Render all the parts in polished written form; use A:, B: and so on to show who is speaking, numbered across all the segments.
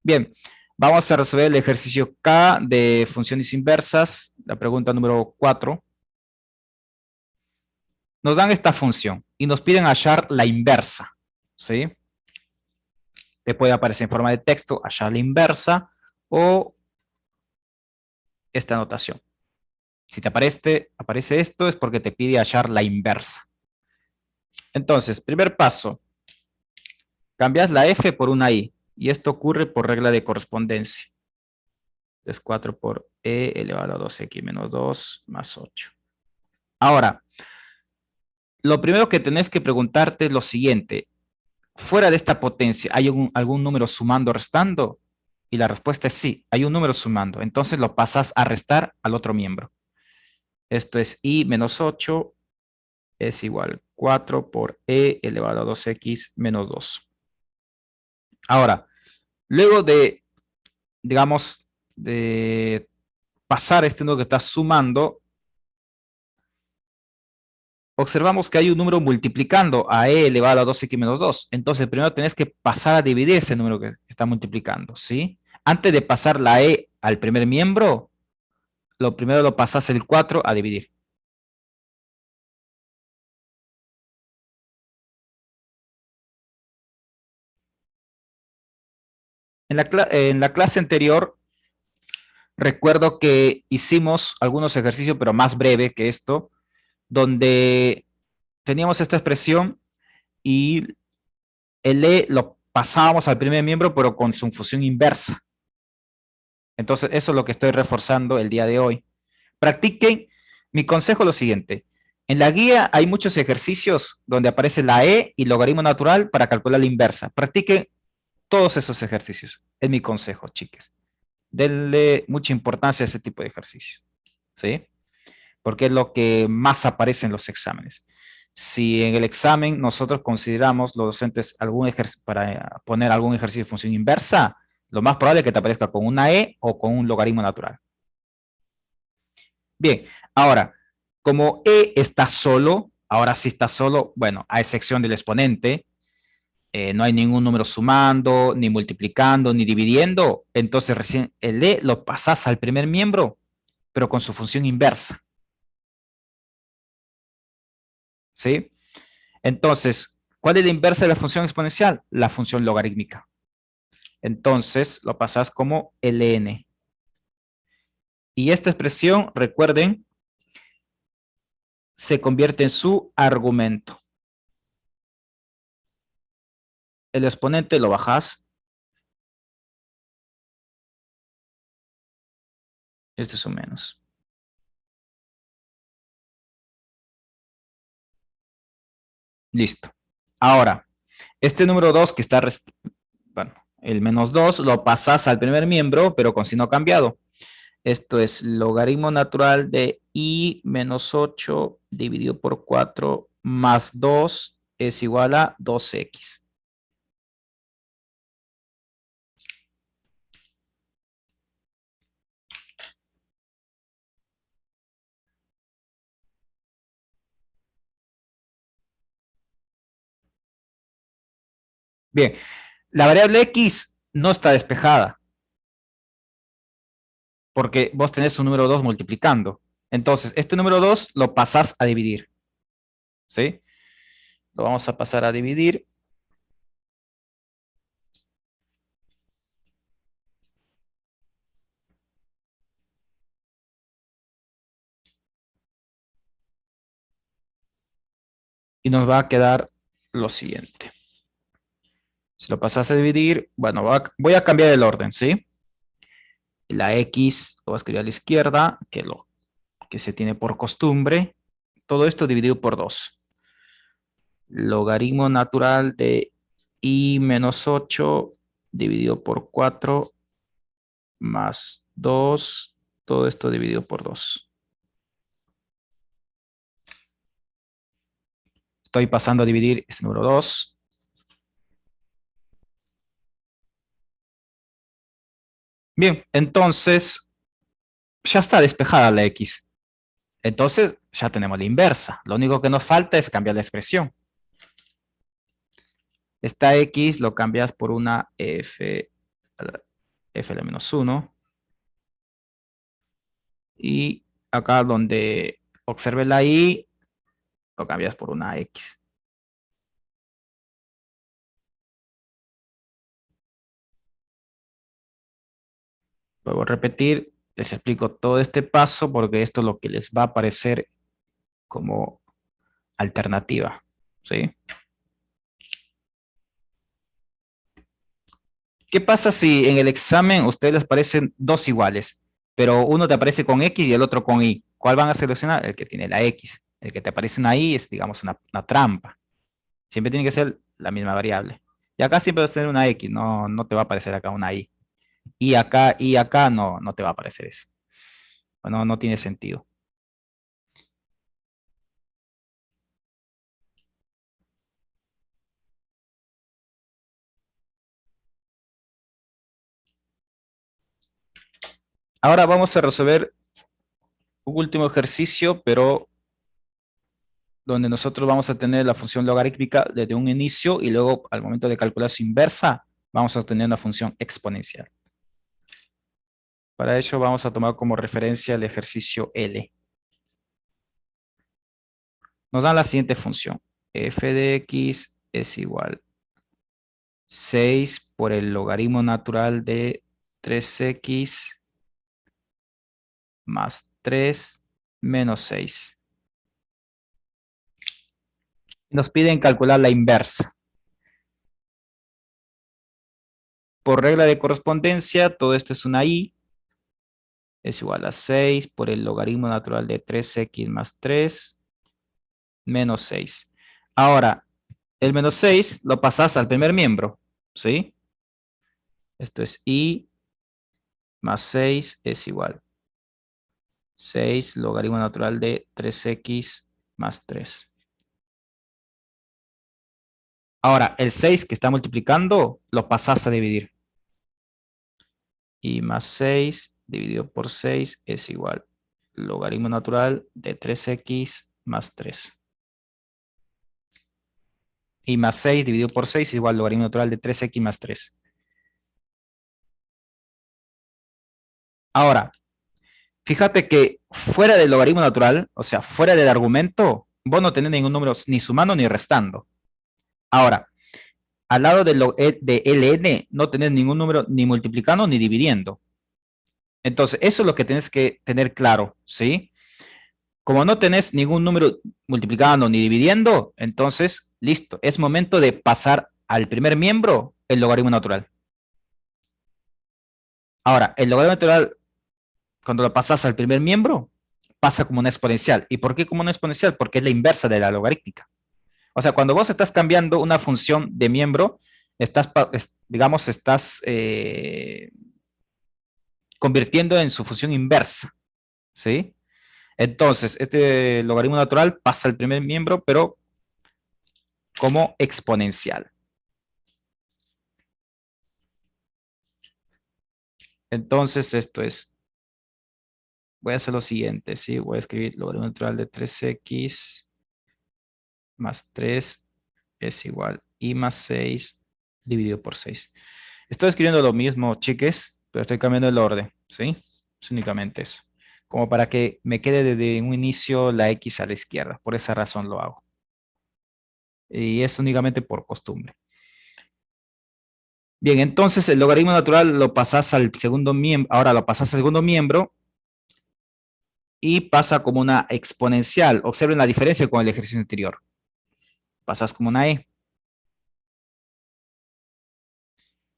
A: Bien, vamos a resolver el ejercicio K de funciones inversas, la pregunta número 4. Nos dan esta función y nos piden hallar la inversa, ¿sí? Te puede aparecer en forma de texto, hallar la inversa, o esta anotación. Si te aparece esto, es porque te pide hallar la inversa. Entonces, primer paso, cambias la F por una I, y esto ocurre por regla de correspondencia. Es 4 por E elevado a 2X menos 2 más 8. Ahora, lo primero que tenés que preguntarte es lo siguiente. Fuera de esta potencia, ¿hay algún número sumando o restando? Y la respuesta es sí, hay un número sumando. Entonces lo pasas a restar al otro miembro. Esto es I menos 8 es igual 4 por E elevado a 2X menos 2. Ahora, luego de, digamos, de pasar este número que está sumando, observamos que hay un número multiplicando a E elevado a 2X menos 2. Entonces, primero tenés que pasar a dividir ese número que está multiplicando, ¿sí? Antes de pasar la E al primer miembro, lo primero lo pasas el 4 a dividir. En la clase anterior, recuerdo que hicimos algunos ejercicios, pero más breve que esto, donde teníamos esta expresión y el E lo pasábamos al primer miembro, pero con su función inversa. Entonces, eso es lo que estoy reforzando el día de hoy. Practiquen. Mi consejo es lo siguiente. En la guía hay muchos ejercicios donde aparece la E y logaritmo natural para calcular la inversa. Practiquen todos esos ejercicios. Es mi consejo, chicas. Denle mucha importancia a ese tipo de ejercicios. ¿Sí? Porque es lo que más aparece en los exámenes. Si en el examen nosotros consideramos los docentes para poner algún ejercicio de función inversa, lo más probable es que te aparezca con una E o con un logaritmo natural. Bien, ahora, como E está solo, ahora sí está solo, bueno, a excepción del exponente, no hay ningún número sumando, ni multiplicando, ni dividiendo, entonces recién el E lo pasas al primer miembro, pero con su función inversa. ¿Sí? Entonces, ¿cuál es la inversa de la función exponencial? La función logarítmica. Entonces, lo pasas como ln. Y esta expresión, recuerden, se convierte en su argumento. El exponente lo bajas. Este es un menos. Listo. Ahora, este número 2 que está, bueno, el menos 2 lo pasas al primer miembro, pero con signo cambiado. Esto es logaritmo natural de I menos 8 dividido por 4 más 2 es igual a 2X. Bien, la variable X no está despejada porque vos tenés un número 2 multiplicando. Entonces, este número 2 lo pasás a dividir. ¿Sí? Lo vamos a pasar a dividir. Y nos va a quedar lo siguiente. Si lo pasas a dividir, bueno, voy a cambiar el orden, ¿sí? La X lo voy a escribir a la izquierda, lo que se tiene por costumbre. Todo esto dividido por 2. Logaritmo natural de I menos 8 dividido por 4 más 2. Todo esto dividido por 2. Estoy pasando a dividir este número 2. Bien, entonces ya está despejada la X. Entonces ya tenemos la inversa. Lo único que nos falta es cambiar la expresión. Esta X lo cambias por una F f a la menos 1. Y acá donde observe la i, lo cambias por una x. Vuelvo a repetir, les explico todo este paso porque esto es lo que les va a aparecer como alternativa, ¿sí? ¿Qué pasa si en el examen a ustedes les parecen dos iguales, pero uno te aparece con X y el otro con Y? ¿Cuál van a seleccionar? El que tiene la X. El que te aparece una Y es, digamos, una trampa. Siempre tiene que ser la misma variable. Y acá siempre vas a tener una X, no te va a aparecer acá una Y. Y acá no te va a aparecer eso. Bueno, no tiene sentido. Ahora vamos a resolver un último ejercicio, pero donde nosotros vamos a tener la función logarítmica desde un inicio y luego al momento de calcular su inversa, vamos a tener una función exponencial. Para ello vamos a tomar como referencia el ejercicio L. Nos dan la siguiente función. F de x es igual 6 por el logaritmo natural de 3x más 3 menos 6. Nos piden calcular la inversa. Por regla de correspondencia, todo esto es una y. Es igual a 6 por el logaritmo natural de 3x más 3 menos 6. Ahora, el menos 6 lo pasas al primer miembro, ¿sí? Esto es y más 6 es igual 6 logaritmo natural de 3x más 3. Ahora, el 6 que está multiplicando lo pasas a dividir. Y más 6 dividido por 6 es igual logaritmo natural de 3x más 3. Y más 6 dividido por 6 es igual logaritmo natural de 3x más 3. Ahora, fíjate que fuera del logaritmo natural, o sea, fuera del argumento, vos no tenés ningún número ni sumando ni restando. Ahora, al lado de ln no tenés ningún número ni multiplicando ni dividiendo. Entonces, eso es lo que tenés que tener claro, ¿sí? Como no tenés ningún número multiplicando ni dividiendo, entonces, listo, es momento de pasar al primer miembro el logaritmo natural. Ahora, el logaritmo natural, cuando lo pasas al primer miembro, pasa como una exponencial. ¿Y por qué como una exponencial? Porque es la inversa de la logarítmica. O sea, cuando vos estás cambiando una función de miembro, digamos, estás convirtiendo en su función inversa, ¿sí? Entonces, este logaritmo natural pasa al primer miembro, pero como exponencial. Entonces, esto es, voy a hacer lo siguiente, ¿sí? Voy a escribir logaritmo natural de 3x más 3 es igual y más 6 dividido por 6. Estoy escribiendo lo mismo, chiques, pero estoy cambiando el orden, ¿sí? Es únicamente eso. Como para que me quede desde un inicio la X a la izquierda. Por esa razón lo hago. Y es únicamente por costumbre. Bien, entonces el logaritmo natural lo pasas al segundo miembro, ahora lo pasas al segundo miembro y pasa como una exponencial. Observen la diferencia con el ejercicio anterior. Pasas como una E.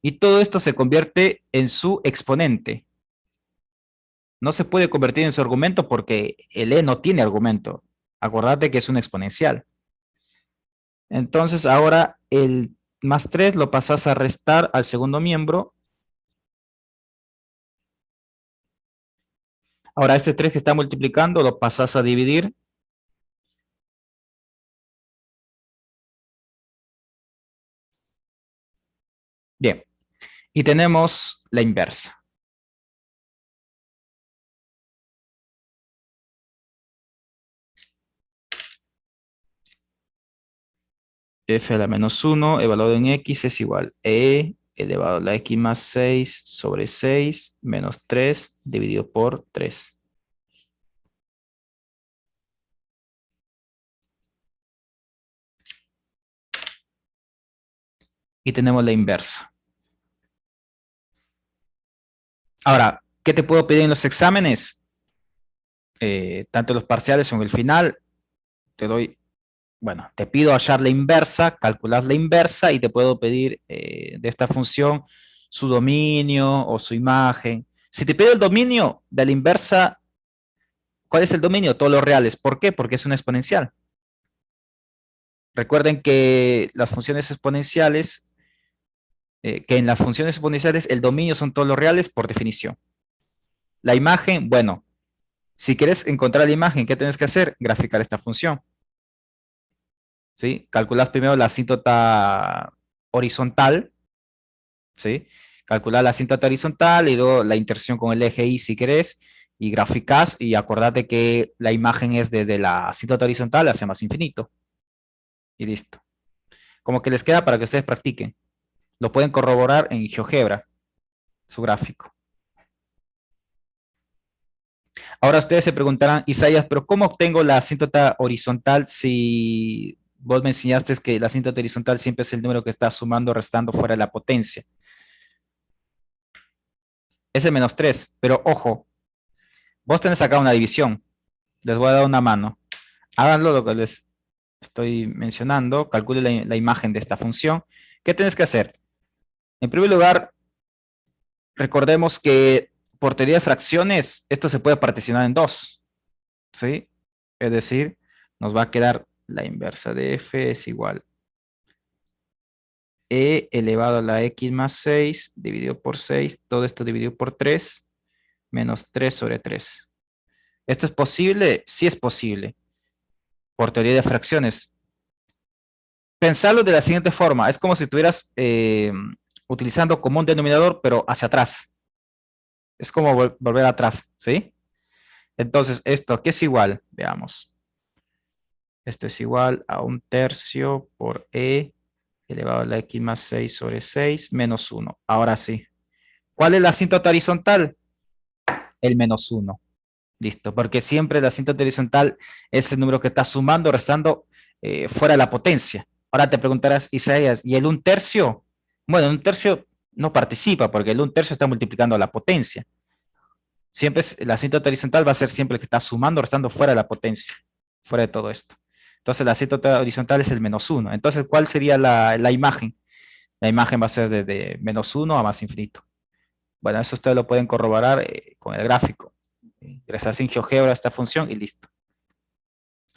A: Y todo esto se convierte en su exponente. No se puede convertir en su argumento porque el E no tiene argumento. Acordate que es un exponencial. Entonces ahora el más 3 lo pasas a restar al segundo miembro. Ahora este 3 que está multiplicando lo pasas a dividir. Bien. Y tenemos la inversa. F a la menos 1 evaluado en X es igual a E elevado a la x más 6 sobre 6 menos 3 dividido por 3. Y tenemos la inversa. Ahora, ¿qué te puedo pedir en los exámenes? Tanto los parciales como el final, te doy, bueno, te pido hallar la inversa, calcular la inversa y te puedo pedir de esta función su dominio o su imagen. Si te pido el dominio de la inversa, ¿cuál es el dominio? Todos los reales. ¿Por qué? Porque es una exponencial. Recuerden que las funciones exponenciales, que en las funciones exponenciales el dominio son todos los reales por definición. La imagen, bueno, si quieres encontrar la imagen, ¿qué tienes que hacer? Graficar esta función. ¿Sí? Calculas primero la asíntota horizontal, ¿sí? Calcular la asíntota horizontal y luego la intersección con el eje Y si querés, y graficas y acordate que la imagen es desde la asíntota horizontal hacia más infinito. Y listo. Como que les queda para que ustedes practiquen. Lo pueden corroborar en GeoGebra, su gráfico. Ahora ustedes se preguntarán, Isaías, pero ¿cómo obtengo la asíntota horizontal si vos me enseñaste que la asíntota horizontal siempre es el número que está sumando o restando fuera de la potencia? Es el menos 3, pero ojo, vos tenés acá una división. Les voy a dar una mano. Háganlo lo que les estoy mencionando. Calculen la imagen de esta función. ¿Qué tienes que hacer? En primer lugar, recordemos que por teoría de fracciones, esto se puede particionar en dos. ¿Sí? Es decir, nos va a quedar la inversa de f es igual e elevado a la x más 6 dividido por 6, todo esto dividido por 3, menos 3 sobre 3. ¿Esto es posible? Sí es posible, por teoría de fracciones. Pensarlo de la siguiente forma, es como si estuvieras utilizando como un denominador, pero hacia atrás. Es como volver atrás, ¿sí? Entonces, ¿esto qué es igual? Veamos. Esto es igual a 1/3 por e elevado a la x más 6 sobre 6 menos 1. Ahora sí. ¿Cuál es la asíntota horizontal? El menos 1. Listo, porque siempre la asíntota horizontal es el número que está sumando o restando fuera de la potencia. Ahora te preguntarás, Isaías, ¿y el 1/3? Bueno, 1/3 no participa porque el 1/3 está multiplicando la potencia. Siempre la asíntota horizontal va a ser siempre el que está sumando o restando fuera de la potencia, fuera de todo esto. Entonces la asíntota horizontal es el menos 1. Entonces, ¿cuál sería la imagen? La imagen va a ser de menos 1 a más infinito. Bueno, eso ustedes lo pueden corroborar con el gráfico. Ingresas en GeoGebra esta función y listo.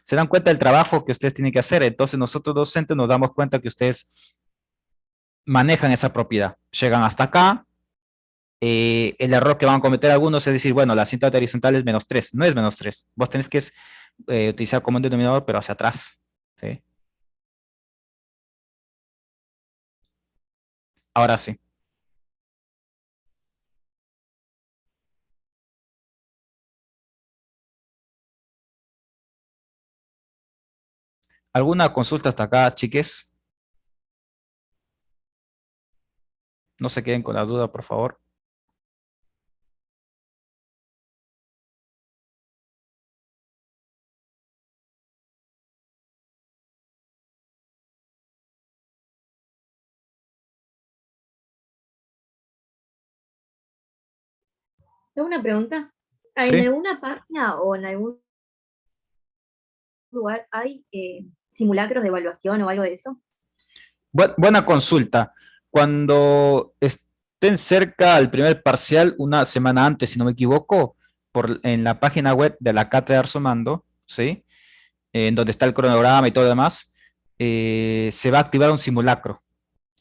A: Se dan cuenta del trabajo que ustedes tienen que hacer. Entonces nosotros docentes nos damos cuenta que ustedes manejan esa propiedad. Llegan hasta acá. El error que van a cometer algunos es decir, bueno, la asíntota horizontal es menos 3. No es menos 3. Vos tenés que utilizar como un denominador, pero hacia atrás. ¿Sí? Ahora sí. ¿Alguna consulta hasta acá, chiques? No se queden con la duda, por favor.
B: Tengo una pregunta. ¿En
A: Sí.
B: alguna página o en algún lugar hay simulacros de evaluación o algo de eso?
A: Buena consulta. Cuando estén cerca al primer parcial, una semana antes, si no me equivoco, en la página web de la Cátedra Arsomando, ¿sí? En donde está el cronograma y todo lo demás, se va a activar un simulacro.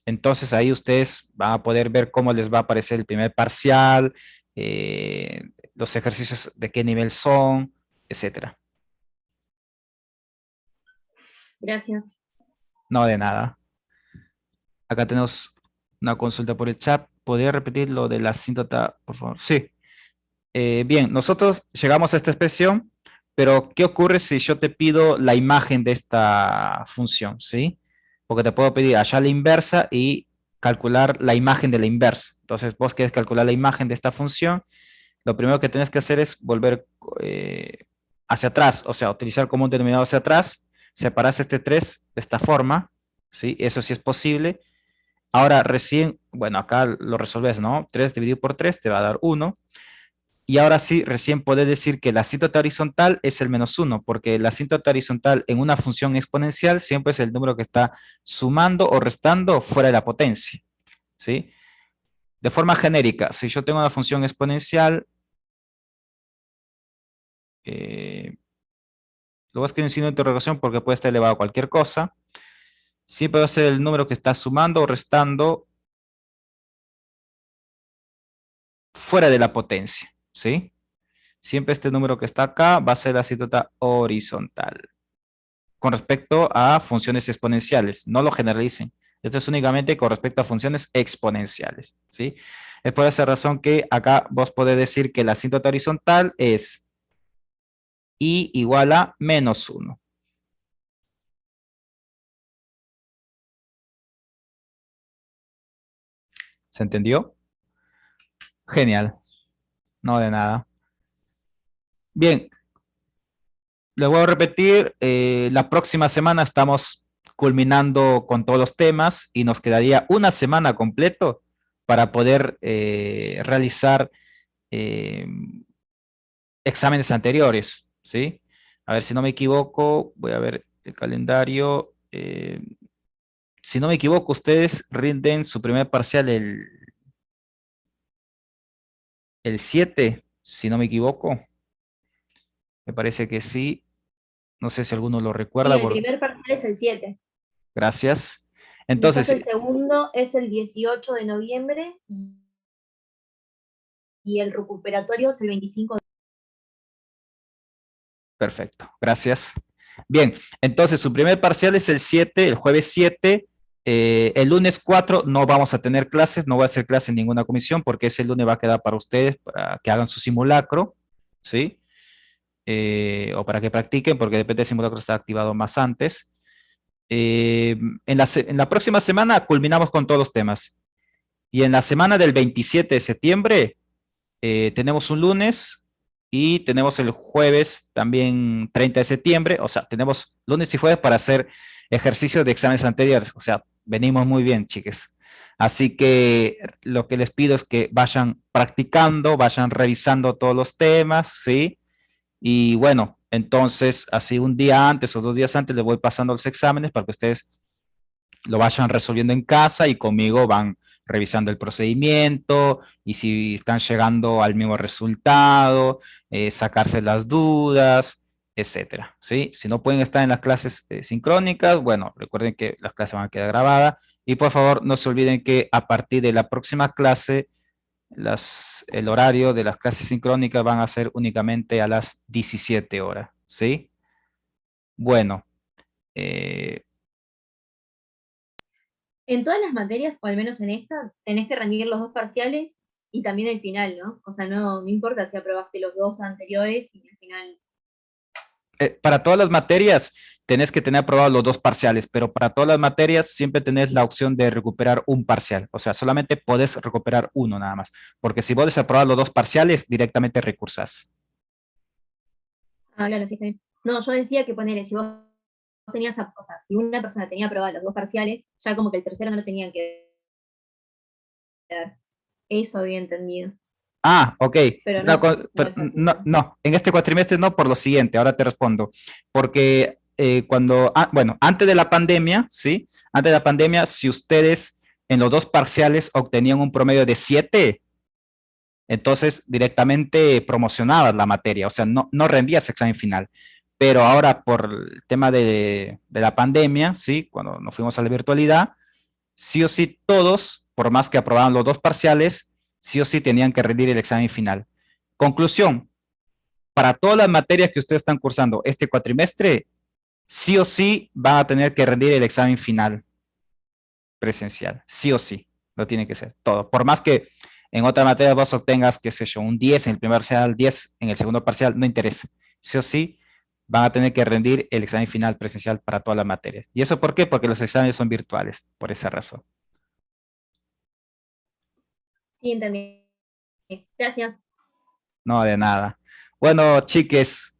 A: Entonces ahí ustedes van a poder ver cómo les va a aparecer el primer parcial, los ejercicios de qué nivel son, etcétera.
B: Gracias.
A: No de nada. Acá tenemos una consulta por el chat. ¿Podría repetir lo de la asíntota, por favor? Sí. Bien, nosotros llegamos a esta expresión, pero ¿qué ocurre si yo te pido la imagen de esta función? ¿Sí? Porque te puedo pedir allá la inversa y calcular la imagen de la inversa. Entonces, vos quieres calcular la imagen de esta función, lo primero que tienes que hacer es volver hacia atrás, o sea, utilizar como un denominador hacia atrás, separas este 3 de esta forma, ¿sí? Eso sí es posible. Ahora recién, bueno, acá lo resolves, ¿no? 3 dividido por 3 te va a dar 1. Y ahora sí, recién puedes decir que la asíntota horizontal es el menos 1, porque la asíntota horizontal en una función exponencial siempre es el número que está sumando o restando fuera de la potencia, ¿sí? De forma genérica, si yo tengo una función exponencial, lo voy a escribir en signo de interrogación porque puede estar elevado a cualquier cosa, siempre va a ser el número que está sumando o restando fuera de la potencia, ¿sí? Siempre este número que está acá va a ser la asíntota horizontal. Con respecto a funciones exponenciales, no lo generalicen. Esto es únicamente con respecto a funciones exponenciales, ¿sí? Es por esa razón que acá vos podés decir que la asíntota horizontal es i igual a menos 1. ¿Se entendió? Genial. No de nada. Bien, les voy a repetir, la próxima semana estamos culminando con todos los temas y nos quedaría una semana completo para poder realizar eh, exámenes anteriores, ¿sí? A ver si no me equivoco, voy a ver el calendario. Si no me equivoco, ustedes rinden su primer parcial el 7, si no me equivoco. Me parece que sí. No sé si alguno lo
B: Sí,
A: recuerda.
B: el primer parcial es el 7.
A: Gracias.
B: Después
A: Entonces,
B: el segundo es el 18 de noviembre y el recuperatorio es el 25 de
A: perfecto. Gracias. Bien, entonces su primer parcial es el 7, el jueves 7. El lunes 4 no vamos a tener clases, no voy a hacer clase en ninguna comisión porque ese lunes va a quedar para ustedes, para que hagan su simulacro, ¿sí? O para que practiquen, porque depende del simulacro está activado más antes. En la próxima semana culminamos con todos los temas. Y en la semana del 27 de septiembre tenemos un lunes y tenemos el jueves también 30 de septiembre. O sea, tenemos lunes y jueves para hacer ejercicios de exámenes anteriores. O sea, venimos muy bien, chiques. Así que lo que les pido es que vayan practicando, vayan revisando todos los temas, ¿sí? Y bueno, entonces, así un día antes o 2 días antes les voy pasando los exámenes para que ustedes lo vayan resolviendo en casa y conmigo van revisando el procedimiento y si están llegando al mismo resultado, sacarse las dudas, etcétera, ¿sí? Si no pueden estar en las clases sincrónicas, bueno, recuerden que las clases van a quedar grabadas y por favor no se olviden que a partir de la próxima clase el horario de las clases sincrónicas van a ser únicamente a las 17 horas, ¿sí? Bueno, eh,
B: En todas las materias, o al menos en esta, tenés que rendir los dos parciales y también el final, ¿no? O sea, no importa si aprobaste los dos anteriores y el final.
A: para todas las materias tenés que tener aprobados los dos parciales, pero para todas las materias siempre tenés la opción de recuperar un parcial. O sea, solamente podés recuperar uno nada más, porque si vos desaprobás los dos parciales, directamente recursás.
B: Ah, claro, sí, está bien. No, yo decía que ponele, si vos tenías, o sea, si una persona tenía aprobados los dos parciales, ya como que el tercero no lo tenían que dar. Eso había entendido.
A: Ah, ok.
B: Pero
A: No,
B: no, no es así,
A: no,
B: ¿no?
A: no, en este cuatrimestre no por lo siguiente, ahora te respondo. Porque bueno, antes de la pandemia, ¿sí? Antes de la pandemia, si ustedes en los dos parciales obtenían un promedio de 7, entonces directamente promocionabas la materia, o sea, no rendías examen final. Pero ahora por el tema de la pandemia, ¿sí? Cuando nos fuimos a la virtualidad, sí o sí todos, por más que aprobaban los dos parciales, sí o sí tenían que rendir el examen final. Conclusión, para todas las materias que ustedes están cursando este cuatrimestre, sí o sí van a tener que rendir el examen final presencial, sí o sí, lo tiene que ser todo. Por más que en otra materia vos obtengas, qué sé yo, un 10 en el primer parcial, 10 en el segundo parcial, no interesa. Sí o sí van a tener que rendir el examen final presencial para todas las materias. ¿Y eso por qué? Porque los exámenes son virtuales, por esa razón.
B: Sí, entendí. Gracias.
A: No, de nada. Bueno, chiques,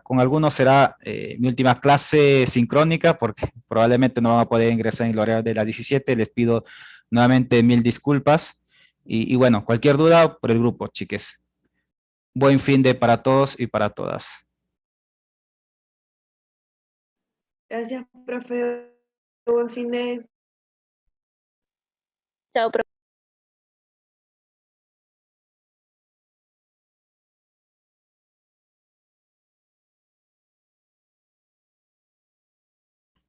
A: con algunos será mi última clase sincrónica porque probablemente no van a poder ingresar en el horario de las 17. Les pido nuevamente mil disculpas. Y bueno, cualquier duda por el grupo, chiques. Buen fin de para todos y para todas.
C: Gracias, profe. Buen fin de...
D: Chao, profe.